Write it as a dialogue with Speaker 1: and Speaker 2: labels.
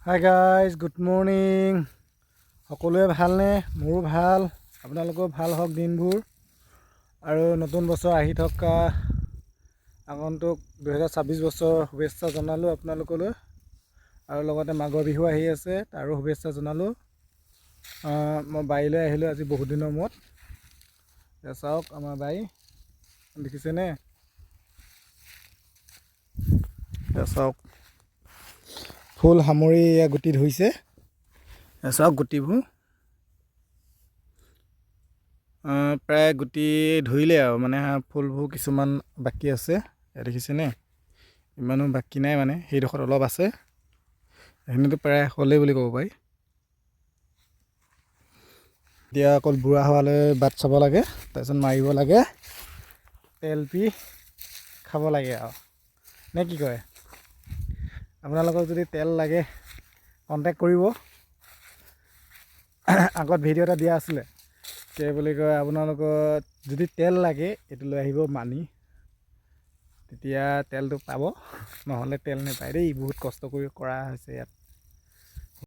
Speaker 1: Hi guys, good morning. সকলোৱে ভালনে? মোৰো ভাল, আপোনালোকেও ভাল হওক দিনবোৰ। আৰু নতুন বছৰ আহি থকা আগন্তুক 2026 বছৰৰ শুভেচ্ছা জনালোঁ আপোনালোকলৈ। আৰু লগতে মাঘৰ বিহু আহি আছে, তাৰো শুভেচ্ছা জনালোঁ। মই বাৰীলৈ আহিলোঁ আজি বহুত দিনৰ মূৰত। এতিয়া চাওক আমাৰ বাৰী দেখিছেনে? এতিয়া চাওক ফুল সামৰি এয়া গুটি ধৰিছে। চাওক গুটিবোৰ প্ৰায় গুটি ধৰিলে আৰু মানে ফুলবোৰ কিছুমান বাকী আছে। দেখিছেনে? ইমানো বাকী নাই, মানে সেইডোখৰত অলপ আছে। সেইখিনিতো প্ৰায় হ'লেই বুলি ক'ব পাৰি। এতিয়া অকল বুঢ়া হোৱালৈ বাট চাব লাগে, তাৰপিছত মাৰিব লাগে, তেল পি খাব লাগে আৰু, নে কি কয়? আপোনালোকক যদি তেল লাগে কণ্টেক্ট কৰিব। আগত ভিডিঅ' এটা দিয়া আছিলে, কি বুলি কয়, আপোনালোকৰ যদি তেল লাগে এইটো লৈ আহিব মানি, তেতিয়া তেলটো পাব, নহ'লে তেল নাপায় দেই। বহুত কষ্ট কৰি কৰা হৈছে ইয়াত।